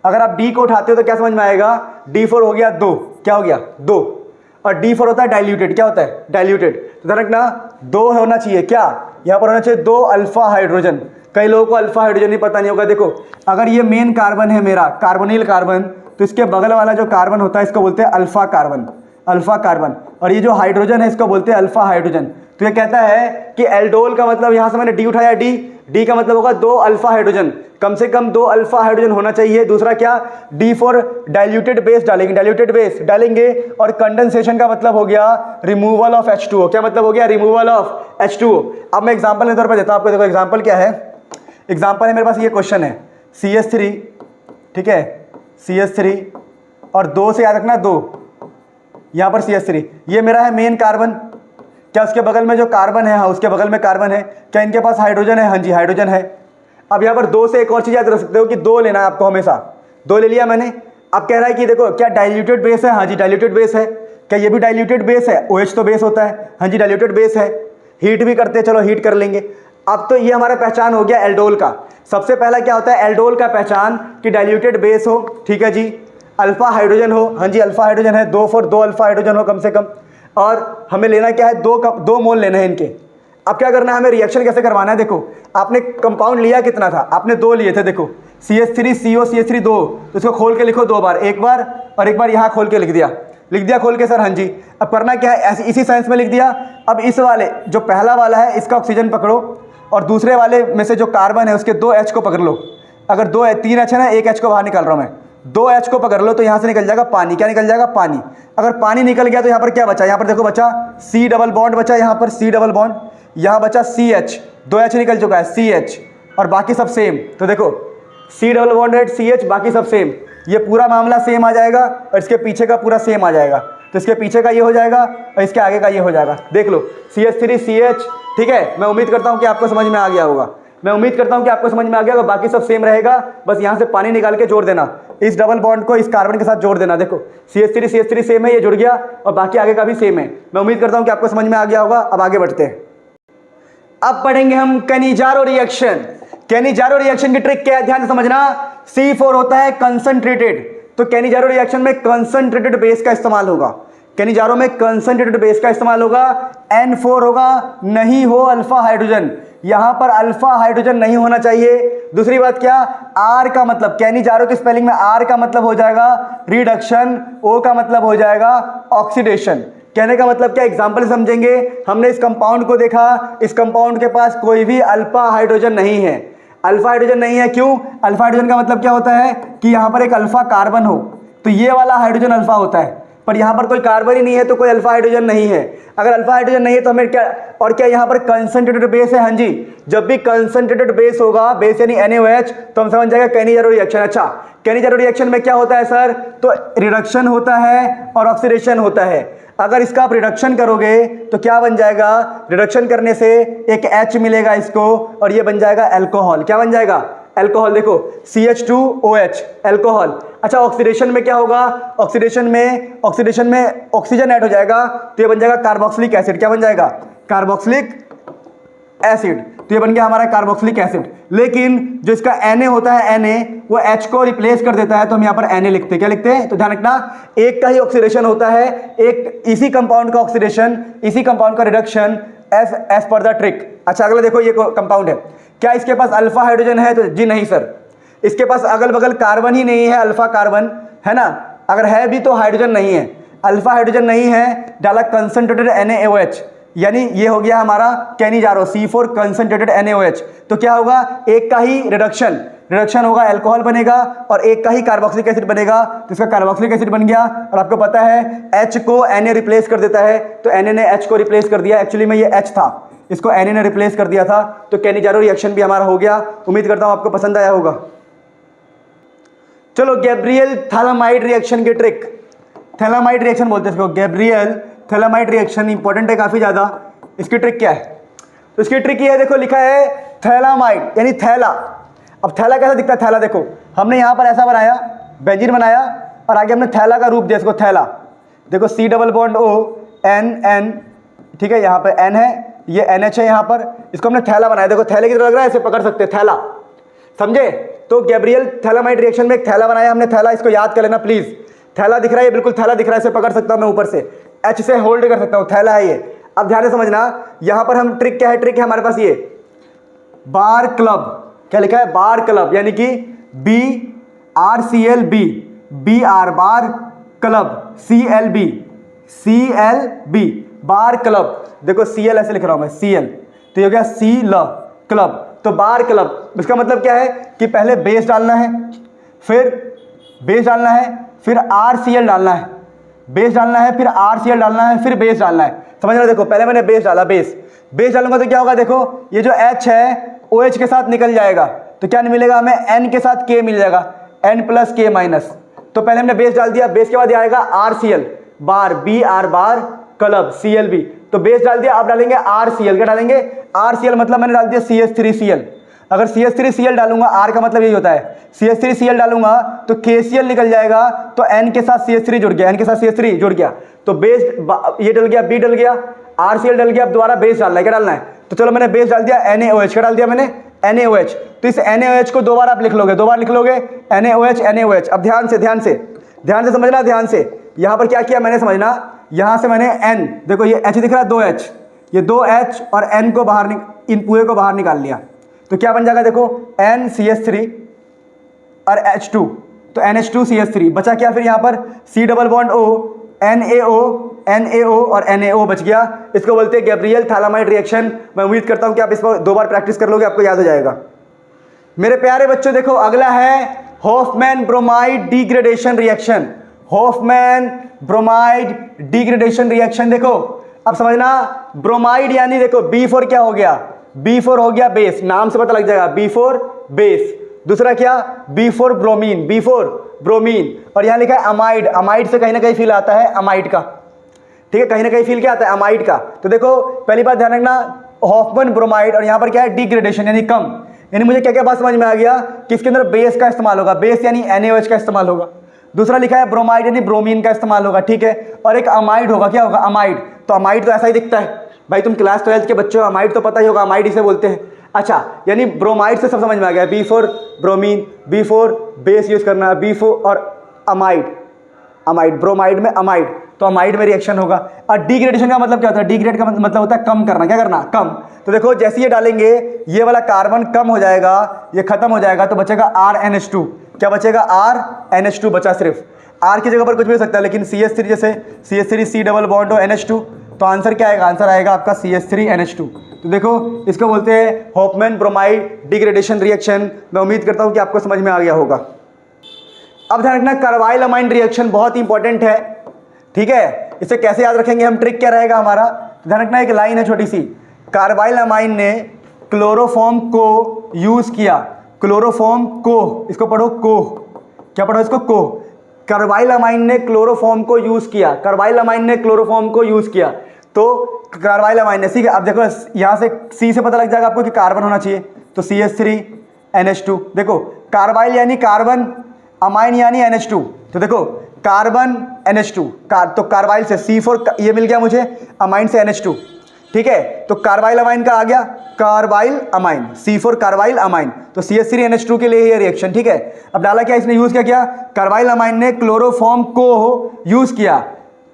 अगर आप D को उठाते हो तो क्या समझ में आएगा? D4 हो गया 2। क्या हो गया? 2। और D4 होता है डाइल्यूटेड। क्या होता है? डाइल्यूटेड। तो ध्यान रखना 2 होना चाहिए। क्या यहां पर होना चाहिए? 2 अल्फा हाइड्रोजन। कई लोगों को अल्फा हाइड्रोजन ही पता नहीं होगा। देखो अगर ये मेन कार्बन है मेरा, कार्बोनिल कार्बन, तो इसके बगल वाला जो कार्बन होता है इसको बोलते हैं अल्फा कार्बन, अल्फा कार्बन। और ये जो हाइड्रोजन है इसको बोलते हैं अल्फा हाइड्रोजन। तो ये कहता है कि एल्डोल का मतलब, यहां से मैंने डी उठाया, डी का मतलब होगा 2 अल्फा हाइड्रोजन, कम से कम 2 अल्फा हाइड्रोजन होना चाहिए। दूसरा क्या? D4 डाइल्यूटेड बेस डालेंगे, डाइल्यूटेड बेस डालेंगे। और कंडेंसेशन का मतलब हो गया रिमूवल ऑफ H2O। क्या मतलब हो गया? Removal of H2O। अब मैं एग्जांपल के तौर पर देता हूं आपको। देखो एग्जांपल क्या है? एग्जांपल है मेरे पास, ये क्वेश्चन है CH3, ठीक है, CH3 और 2 से याद रखना 2, यहां पर CH3, ये मेरा है मेन कार्बन। क्या उसके बगल में जो कार्बन है, हाँ उसके बगल में कार्बन है। क्या इनके पास हाइड्रोजन है? हाँ जी हाइड्रोजन है। अब यहाँ पर 2 से एक और चीज याद रख सकते हो कि 2 लेना है आपको हमेशा। 2 ले लिया मैंने। अब कह रहा है कि देखो क्या डाइल्यूटेड बेस है? हाँ जी डाइल्यूटेड बेस है। क्या ये भी डाइल्यूटेड बेस है? OH तो बेस होता है। हाँ जी डाइल्यूटेड बेस है। हीट भी करते हैं, चलो हीट कर लेंगे। अब तो ये हमारा पहचान हो गया एल्डोल का। सबसे पहला क्या होता है एल्डोल का पहचान? कि डाइल्यूटेड बेस हो, ठीक है जी, अल्फा हाइड्रोजन हो, हाँ जी अल्फा हाइड्रोजन है, 2 अल्फा हाइड्रोजन हो कम से कम। और हमें लेना क्या है? 2 मोल लेने हैं इनके। अब क्या करना है हमें? रिएक्शन कैसे करवाना है? देखो आपने कंपाउंड लिया कितना था? आपने 2 लिए थे। देखो CH3CO CH3 2, तो इसको खोल के लिखो 2 बार, एक बार और एक बार यहाँ खोल के लिख दिया खोल के सर, हाँ जी। अब करना क्या है? ऐसे इसी साइंस में लिख दिया। अब इस वाले जो पहला वाला है इसका ऑक्सीजन पकड़ो और दूसरे वाले में से जो कार्बन है उसके 2 H को पकड़ लो। अगर 3 H है ना, 1 H को बाहर निकाल रहा हूँ मैं, 2 H को पकड़ लो तो यहाँ से निकल जाएगा पानी। क्या निकल जाएगा? पानी। अगर पानी निकल गया तो यहाँ पर क्या बचा? यहाँ पर देखो बचा C डबल बॉन्ड बचा, यहाँ पर C डबल बॉन्ड, यहाँ बचा CH, 2 H निकल चुका है CH, और बाकी सब सेम। तो देखो C डबल बॉन्ड है CH, बाकी सब सेम। ये पूरा मामला सेम आ जाएगा और इसके पीछे का पूरा सेम आ जाएगा। तो इसके पीछे का ये हो जाएगा और इसके आगे का ये हो जाएगा। देख लो CH3 CH, ठीक है। मैं उम्मीद करता हूँ कि आपको समझ में आ गया होगा। बाकी सब सेम रहेगा। बस यहाँ से पानी निकाल के जोड़ देना, इस डबल बॉन्ड को इस कार्बन के साथ जोड़ देना। देखो CH3 सेम है, ये जुड़ गया और बाकी आगे का भी सेम है। मैं उम्मीद करता हूँ कि आपको समझ में आ गया होगा। अब आगे बढ़ते हैं। अब पढ़ेंगे हम कैनिजारो रिएक्शन। कैनिजारो रिएक्शन की ट्रिक क्या है? ध्यान से समझना। C4 होता है कंसंट्रेटेड, तो कैनिजारो रिएक्शन में कंसंट्रेटेड बेस का इस्तेमाल होगा। कैनिजारो में कंसंट्रेटेड बेस का इस्तेमाल होगा। N4 होगा, नहीं हो अल्फा हाइड्रोजन। यहां पर अल्फा हाइड्रोजन नहीं होना चाहिए। दूसरी बात क्या? R का मतलब, कैनिजारो की स्पेलिंग में R का मतलब हो जाएगा रिडक्शन, O का मतलब हो जाएगा ऑक्सीडेशन। कहने का मतलब क्या? एग्जाम्पल समझेंगे। हमने इस कंपाउंड को देखा, इस कंपाउंड के पास कोई भी अल्फा हाइड्रोजन नहीं है। अल्फा हाइड्रोजन नहीं है, क्यों? अल्फा हाइड्रोजन का मतलब क्या होता है कि यहां पर एक अल्फा कार्बन हो, तो ये वाला हाइड्रोजन अल्फा होता है, पर यहां पर कोई कार्बन ही नहीं है तो कोई अल्फा हाइड्रोजन नहीं है। अगर अल्फा हाइड्रोजन नहीं है तो हमें क्या, और क्या यहां पर कंसंट्रेटेड बेस है? हाँ जी, जब भी कंसंट्रेटेड बेस होगा, बेस यानी NaOH, तो हम समझ जाएगा कैनिजारो रिएक्शन। अच्छा, कैनिजारो रिएक्शन में क्या होता है सर? तो रिडक्शन होता है और ऑक्सीडेशन होता है। अगर इसका आप रिडक्शन करोगे तो क्या बन जाएगा? रिडक्शन करने से एक H मिलेगा इसको और ये बन जाएगा अल्कोहल। क्या बन जाएगा? अल्कोहल। देखो CH2OH, अल्कोहल। अच्छा, ऑक्सीडेशन में क्या होगा? ऑक्सीडेशन में ऑक्सीजन ऐड हो जाएगा तो ये बन जाएगा कार्बोक्सिलिक एसिड। क्या बन जाएगा? Carboxylic acid. तो ये बन गया हमारा कार्बोक्सिलिक एसिड। लेकिन जो इसका Na होता है, Na वो H को रिप्लेस कर देता है, तो हम यहाँ पर Na लिखते हैं। क्या लिखते हैं? तो ध्यान रखना, एक का ही ऑक्सीडेशन होता है, एक इसी कंपाउंड का ऑक्सीडेशन, इसी कंपाउंड का reduction, as per the trick. अच्छा, अगला देखो, ये कंपाउंड है, क्या इसके पास अल्फा हाइड्रोजन है? तो जी नहीं सर, इसके पास अगल बगल कार्बन ही नहीं है, अल्फा कार्बन है ना। अगर है भी तो हाइड्रोजन नहीं है, अल्फा हाइड्रोजन नहीं है, डाला कंसंट्रेटेड NaOH, यानी ये हो गया हमारा कैनिजारो C4 कंसंट्रेटेड NaOH। तो क्या होगा, एक का ही रिडक्शन होगा, अल्कोहल बनेगा, और एक का ही कार्बोक्सिलिक एसिड बनेगा, तो इसका कार्बोक्सिलिक एसिड बन गया। और आपको पता है H को Na रिप्लेस कर देता है, तो Na ने H को रिप्लेस कर दिया। एक्चुअली में ये H था, इसको Na ने रिप्लेस कर दिया था, तो कैनिजारो रिएक्शन भी हमारा हो गया। उम्मीद करता हूं आपको पसंद आया होगा। चलो गैब्रियल थैलामाइड रिएक्शन की ट्रिक, थैलामाइड रिएक्शन बोलते हैं इसको, गैब्रियल थैलामाइड रिएक्शन इंपॉर्टेंट है काफी ज्यादा। इसकी ट्रिक क्या है, तो इसकी ट्रिक ये है, देखो लिखा है थैलामाइड यानी थैला। अब थैला कैसा दिखता है, थैला देखो हमने यहाँ पर ऐसा बनाया, बेंजीन बनाया, और आगे हमने थैला का रूप दिया इसको, थैला। देखो C double bond O N, ठीक है, यहाँ पे N है, ये NH है यहाँ पर, इसको हमने थैला बनाया। देखो थैले की तरह लग रहा है, ऐसे पकड़ सकते हैं, थैला, समझे। तो गैब्रियल थैलामाइड रिएक्शन में एक थैला बनाया हमने, थैला, इसको याद कर लेना प्लीज। थैला दिख रहा है, ये बिल्कुल थैला दिख रहा है, इसे पकड़ सकता हूं मैं ऊपर से, H से होल्ड कर सकता हूं, थैला है ये। अब ध्यान से समझना, यहां पर हम ट्रिक क्या है, ट्रिक है हमारे पास ये बार क्लब, क्या लिखा है, बार क्लब, यानी कि BRCLB, BR बार क्लब, CLB बार क्लब। देखो Cl ऐसे लिख रहा हूं मैं, Cl, तो ये हो गया CL क्लब। तो बार क्लब, इसका मतलब क्या है कि पहले बेस डालना है, फिर बेस डालना है, फिर RCl डालना है, बेस डालना है, फिर RCl डालना है, फिर बेस डालना है। समझ रहे हो, देखो पहले मैंने बेस डाला, बेस डालूंगा तो क्या होगा, देखो ये जो H है OH के साथ निकल जाएगा, तो क्या मिलेगा हमें, N के साथ K मिल जाएगा, N प्लस K माइनस। तो पहले हमने बेस डाल दिया, बेस के बाद आएगा RCl बार, BR बार क्लब, CLB, तो बेस डाल दिया। अब डालेंगे RCl, क्या डालेंगे, RCl मतलब मैंने डाल दिया CH3Cl। अगर CH3Cl डालूंगा, R का मतलब यही होता है, CH3Cl डालूंगा तो KCl निकल जाएगा, तो N के साथ CH3 जुड़ गया, N के साथ CH3 जुड़ गया, तो बेस ये डल गया, B डल गया, RCl डल गया। अब दोबारा बेस डालना है, क्या डालना है, तो चलो मैंने बेस डाल दिया NaOH, क्या डाल दिया मैंने, NaOH। तो इस NaOH को दो बार आप लिख लोगे, दो बार लिख लोगे, NaOH। अब ध्यान से समझना, ध्यान से यहां पर क्या किया मैंने, समझना, यहां से मैंने N, देखो ये H दिख रहा है, 2H, ये 2H और N को बाहर, इन पूरे को बाहर निकाल लिया, तो क्या बन जाएगा, देखो NCH3 और H2, तो NH2CH3 बचा क्या, फिर यहाँ पर C double bond O NaO और NaO बच गया। इसको बोलते हैं गैब्रियल थैलामाइड रिएक्शन। मैं उम्मीद करता हूँ कि आप इस पर दो बार प्रैक्टिस कर लोगे, आपको याद हो जाएगा। मेरे प्यारे बच्चों देखो अगला है Hoffmann bromide degradation reaction, Hoffmann bromide degradation reaction. देखो अब समझना, ब्रोमाइड यानी देखो B4 क्या हो गया, B4 हो गया बेस, नाम से पता लग जाएगा, B4 बेस। दूसरा क्या, B4 ब्रोमीन, B4 ब्रोमीन। और यहां लिखा है अमाइड, अमाइड से कहीं ना कहीं फील आता है अमाइड का, ठीक है, कहीं ना कहीं फील क्या आता है अमाइड का। तो देखो पहली बात ध्यान रखना, हॉफमैन ब्रोमाइड, और यहां पर क्या है डिग्रेडेशन यानी कम, यानी मुझे क्या क्या बात समझ में आ गया कि इसके अंदर बेस का इस्तेमाल होगा, बेस यानी NaOH का इस्तेमाल होगा। दूसरा लिखा है ब्रोमाइड यानी ब्रोमीन का इस्तेमाल होगा, ठीक है। और एक अमाइड होगा, क्या होगा अमाइड, तो अमाइड तो ऐसा ही दिखता है भाई, तुम क्लास 12 के बच्चे हो, अमाइड तो पता ही होगा, अमाइड इसे बोलते हैं। अच्छा, यानी ब्रोमाइड से सब समझ में आ गया, B4 bromine, B4 base use करना, B4 और अमाइड, अमाइड ब्रोमाइड में अमाइड, तो अमाइड में रिएक्शन होगा। और डिग्रेडेशन का मतलब क्या होता है, डिग्रेड का मतलब होता है कम करना, क्या करना, कम। तो देखो जैसे ये डालेंगे ये वाला कार्बन कम हो जाएगा, ये खत्म हो जाएगा, तो बचेगा RNH2, क्या बचेगा, RNH2 बचा, सिर्फ R की जगह पर कुछ भी हो सकता है, लेकिन CH3 जैसे CH3 C डबल बॉन्ड हो NH2, तो आंसर क्या आएगा, आंसर आएगा आपका CH3NH2। तो देखो इसको बोलते हैं हॉफमैन ब्रोमाइड डिग्रेडेशन रिएक्शन। मैं उम्मीद करता हूं कि आपको समझ में आ गया होगा। अब ध्यान रखना, कार्बाइल अमाइन रिएक्शन बहुत इंपॉर्टेंट है, ठीक है। इसे कैसे याद रखेंगे हम, ट्रिक क्या रहेगा हमारा, तो ध्यान रखना एक लाइन है छोटी सी, कार्बाइल अमाइन ने क्लोरोफॉर्म को यूज किया, क्लोरोफॉर्म को, इसको पढ़ो को, क्या पढ़ो इसको को, कार्बाइल अमाइन ने क्लोरोफॉर्म को यूज किया, कार्बाइल अमाइन ने क्लोरोफॉर्म को यूज किया, तो कार्बाइल अमाइन ने, ठीक है। अब देखो यहां से C से पता लग जाएगा आपको कि कार्बन होना चाहिए, तो CH3NH2। देखो कार्बाइल यानी कार्बन, अमाइन यानी NH2, तो देखो कार्बन NH2 तो कार्बाइल से C4 ये मिल गया मुझे, अमाइन से NH2, ठीक है। तो कार्बाइल अमाइन का आ गया carbyl amine, C4 carbyl amine, तो CH3NH2 के लिए ये रिएक्शन, ठीक है। अब डाला क्या, इसने यूज क्या किया, कार्बाइल अमाइन ने क्लोरोफॉर्म को यूज किया,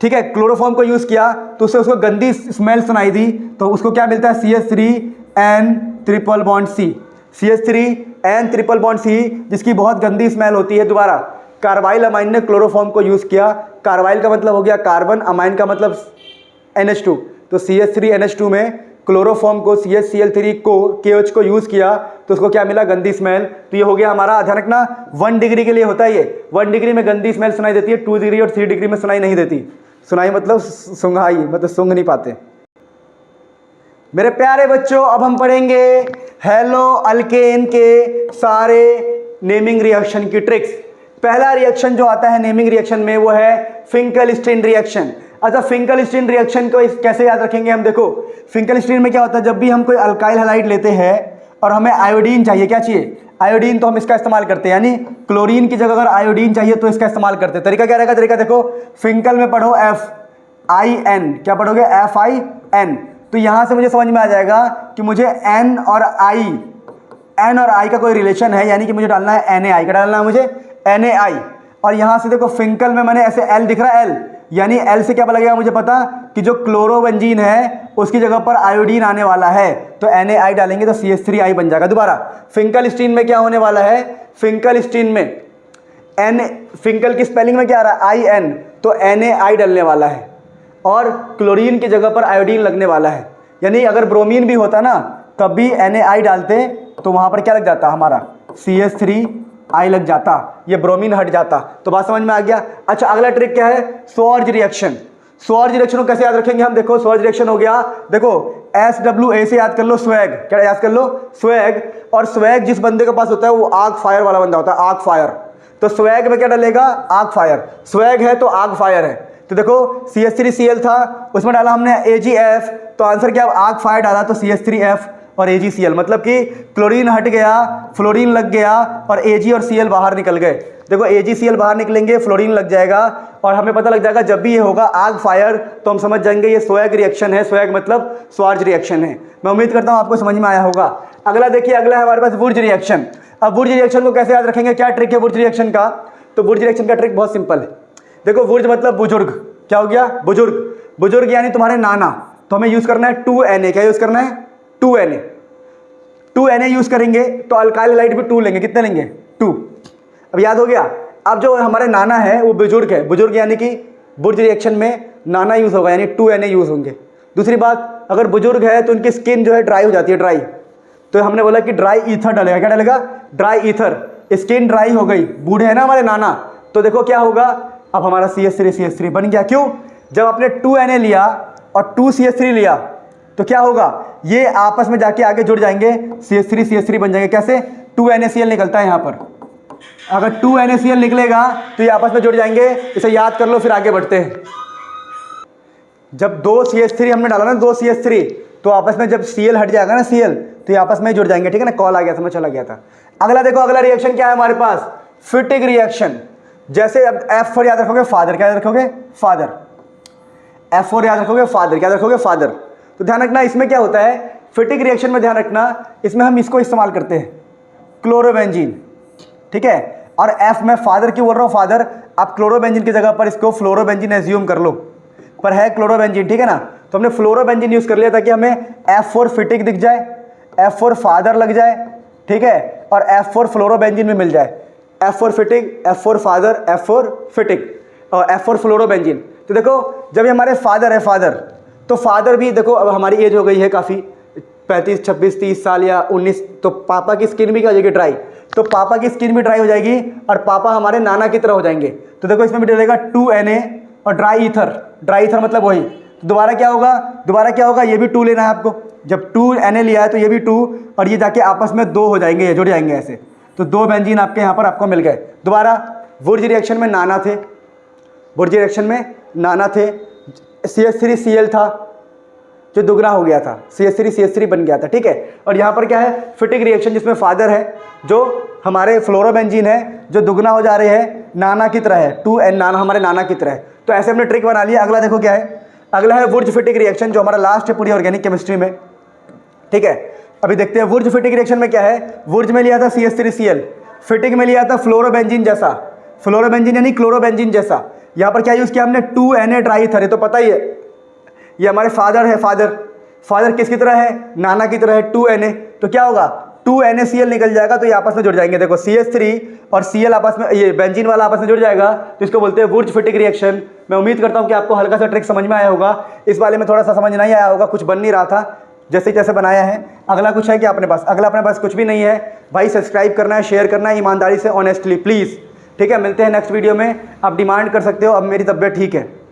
ठीक है, क्लोरोफॉर्म को यूज किया, तो उससे उसको गंदी स्मेल सुनाई दी, तो उसको क्या मिलता है, CH3N triple bond C, CH3N triple bond C, जिसकी बहुत गंदी स्मेल होती है। दोबारा कार्बाइल अमाइन ने क्लोरोफॉर्म को यूज किया, कार्बाइल का मतलब हो गया कार्बन, अमाइन का मतलब NH2, तो तो CH3NH2 में क्लोरोफॉर्म को CHCl3 को KOH को यूज़ किया तो उसको क्या मिला, गंदी स्मेल। तो ये हो गया हमारा, ध्यान रखना 1 डिग्री के लिए होता है ये, 1 डिग्री में गंदी स्मेल सुनाई देती है, 2 डिग्री और 3 डिग्री में सुनाई नहीं देती। सुनाई मतलब सुंघाई, मतलब सूंघ नहीं पाते। मेरे प्यारे बच्चों, अब हम पढ़ेंगे हेलो अल्केन के सारे नेमिंग रिएक्शन की ट्रिक्स। पहला रिएक्शन जो आता है नेमिंग रिएक्शन में वो है फिंकल-स्टीन रिएक्शन। अच्छा, फिंकल-स्टीन रिएक्शन को कैसे याद रखेंगे हम, देखो फिंकल-स्टीन में क्या होता है, जब भी हम कोई अल्काइल हैलाइड लेते हैं और हमें आयोडीन चाहिए, क्या चाहिए, आयोडीन, तो हम इसका इस्तेमाल करते हैं, यानी क्लोरीन की जगह अगर आयोडीन चाहिए तो इसका इस्तेमाल करते हैं। तरीका क्या रहेगा, तरीका देखो, फिंकल में पढ़ो FIN, क्या पढ़ोगे, FIN। तो यहाँ से मुझे समझ में आ जाएगा कि मुझे N और I का कोई रिलेशन है, यानी कि मुझे डालना है NaI, क्या डालना है मुझे, NaI। और यहाँ से देखो फिंकल में मैंने ऐसे L दिख रहा है, L, यानी L से क्या लगेगा, मुझे पता कि जो क्लोरोबेंजीन है उसकी जगह पर आयोडीन आने वाला है, तो NaI डालेंगे तो CH3I बन जाएगा। दोबारा फिंकल-स्टीन में क्या होने वाला है, फिंकल-स्टीन में फिंकल की स्पेलिंग में क्या आ रहा है, IN, तो NaI डलने वाला है और क्लोरीन की जगह पर आयोडीन लगने वाला है। यानी अगर ब्रोमीन भी होता ना तब भी NaI डालते तो वहाँ पर क्या लग जाता, हमारा CH3I लग जाता, ये ब्रोमीन हट जाता। तो बात समझ में आ गया। अच्छा, अगला ट्रिक क्या है, स्वॉर्ज रिएक्शन। स्वॉर्ज रिएक्शन को कैसे याद रखेंगे हम, देखो स्वॉर्ज रिएक्शन हो गया, देखो SWA से याद कर लो स्वैग, क्या याद कर लो, स्वैग। और स्वैग जिस बंदे के पास होता है वो आग फायर वाला बंदा होता है, आग फायर। तो स्वैग में क्या डलेगा, आग फायर, स्वैग है तो आग फायर है। तो देखो CH3Cl था, उसमें डाला हमने AgF, तो आंसर क्या, आग फायर डाला तो CH3F और AgCl, मतलब कि क्लोरीन हट गया, फ्लोरीन लग गया और Ag और Cl बाहर निकल गए। देखो AgCl बाहर निकलेंगे, फ्लोरीन लग जाएगा और हमें पता लग जाएगा जब भी ये होगा आग फायर तो हम समझ जाएंगे ये स्वैग रिएक्शन है। स्वैग मतलब स्वार्ज रिएक्शन है। मैं उम्मीद करता हूँ आपको समझ में आया होगा। अगला देखिए, अगला है हमारे पास वुर्ज रिएक्शन। अब वुर्ज रिएक्शन को कैसे याद रखेंगे, क्या ट्रिक है वुर्ज रिएक्शन का, तो वुर्ज रिएक्शन का ट्रिक बहुत सिंपल है। देखो वुर्ज मतलब बुजुर्ग, क्या हो गया, बुजुर्ग, बुजुर्ग यानी तुम्हारे नाना, तो हमें यूज करना है 2Na, क्या यूज करना है, 2Na यूज करेंगे तो अल्काइल हैलाइड भी 2 लेंगे, कितने लेंगे, 2। अब याद हो गया। अब जो हमारे नाना है वो बुजुर्ग है, बुजुर्ग यानी कि वुर्ज रिएक्शन में नाना यूज होगा, यानी 2Na यूज होंगे। दूसरी बात, अगर बुजुर्ग है तो उनकी स्किन जो है ड्राई हो जाती है, ड्राई, तो हमने बोला कि ड्राई ईथर डालेगा, क्या डालेगा, ड्राई ईथर। स्किन ड्राई हो गई, बूढ़े है ना हमारे नाना, तो देखो क्या होगा, अब हमारा CH3 बन गया। क्यों, जब आपने 2Na लिया और 2CH3 लिया तो क्या होगा, ये आपस में जाके आगे जुड़ जाएंगे, CH3 बन जाएंगे। कैसे, 2NaCl निकलता है यहाँ पर, अगर 2NaCl निकलेगा तो ये आपस में जुड़ जाएंगे। इसे याद कर लो, फिर आगे बढ़ते हैं। जब 2 CH3 हमने डाला ना, 2 CH3, तो आपस में जब Cl हट जाएगा ना, Cl, तो ये आपस में जुड़ जाएंगे, ठीक है ना, कॉल आ गया, समझ चला गया था। अगला देखो, अगला रिएक्शन क्या है हमारे पास, फिटिक रिएक्शन। जैसे अब F4 याद रखोगे, फादर, क्या याद रखोगे, फादर, F4 याद रखोगे, फादर, क्या रखोगे, फादर। तो ध्यान रखना इसमें क्या होता है, फिटिक रिएक्शन में ध्यान रखना, इसमें हम इसको इस्तेमाल करते हैं, क्लोरोबेंजीन, ठीक है। और F में फादर क्यों बोल रहा हूँ, फादर, आप क्लोरोबेंजीन की जगह पर इसको फ्लोरोबेंजीन एज्यूम कर लो, पर है क्लोरोबेंजीन, ठीक है ना। तो हमने फ्लोरोबेंजीन यूज कर लिया ताकि हमें F4 फिटिक दिख जाए, F4 फादर लग जाए, ठीक है, और F4 फ्लोरोबेंजीन भी मिल जाए। F4 फिटिक, F4 फादर, F4 फिटिक और F4 फ्लोरोबेंजीन। तो देखो जब ये हमारे फादर है, फादर, तो फादर भी देखो अब हमारी एज हो गई है काफ़ी, 35, 26, 30 साल या 19, तो पापा की स्किन भी क्या हो जाएगी, ड्राई, तो पापा की स्किन भी ड्राई हो जाएगी और पापा हमारे नाना की तरह हो जाएंगे। तो देखो इसमें भी डलेगा 2Na और ड्राई ईथर, ड्राई ईथर मतलब वही। तो दोबारा क्या होगा, दोबारा क्या होगा, ये भी 2 लेना है आपको। जब 2Na लिया है तो ये भी 2 और ये जाके आपस में 2 हो जाएंगे, ये जुड़ जाएंगे ऐसे, तो 2 बेंजीन आपके यहाँ पर आपको मिल गए। दोबारा वुर्ज रिएक्शन में नाना थे, वुर्ज रिएक्शन में नाना थे, CH3Cl था जो दुगना हो गया था, CH3 बन गया था, ठीक है। और यहाँ पर क्या है, फिटिक रिएक्शन जिसमें फादर है जो हमारे फ्लोरोबेंजीन है जो दुगना हो जा रहे हैं, नाना की तरह है, 2N नाना हमारे नाना की तरह है। तो ऐसे हमने ट्रिक बना लिया। अगला देखो क्या है, अगला है वुर्ज फिटिक रिएक्शन जो हमारा लास्ट है पूरी ऑर्गेनिक केमिस्ट्री में, ठीक है। अभी देखते हैं वुर्ज फिटिक रिएक्शन में क्या है। वुर्ज में लिया था CH3Cl, फिटिक में लिया था फ्लोरोबेंजीन जैसा, फ्लोरोबेंजीन यानी क्लोरोबेंजीन जैसा। यहाँ पर क्या यूज़ किया हमने, 2Na ट्राई ईथर, तो पता ही है ये हमारे फादर है, फादर, फादर किसकी तरह है, नाना की तरह है, 2Na, तो क्या होगा 2 NaCl निकल जाएगा तो ये आपस में जुड़ जाएंगे। देखो CH3 और Cl आपस में, ये बेंजीन वाला आपस में जुड़ जाएगा तो इसको बोलते हैं वुर्ज-फिटिक रिएक्शन। मैं उम्मीद करता हूँ कि आपको हल्का सा ट्रिक समझ में आया होगा। इस वाले में थोड़ा सा समझ नहीं आया होगा, कुछ बन नहीं रहा था जैसे जैसे बनाया है। अगला कुछ है क्या अपने पास? अगला अपने पास कुछ भी नहीं है भाई। सब्सक्राइब करना है, शेयर करना है ईमानदारी से, ऑनेस्टली प्लीज़। ठीक है, मिलते हैं नेक्स्ट वीडियो में। आप डिमांड कर सकते हो, अब मेरी तबीयत ठीक है।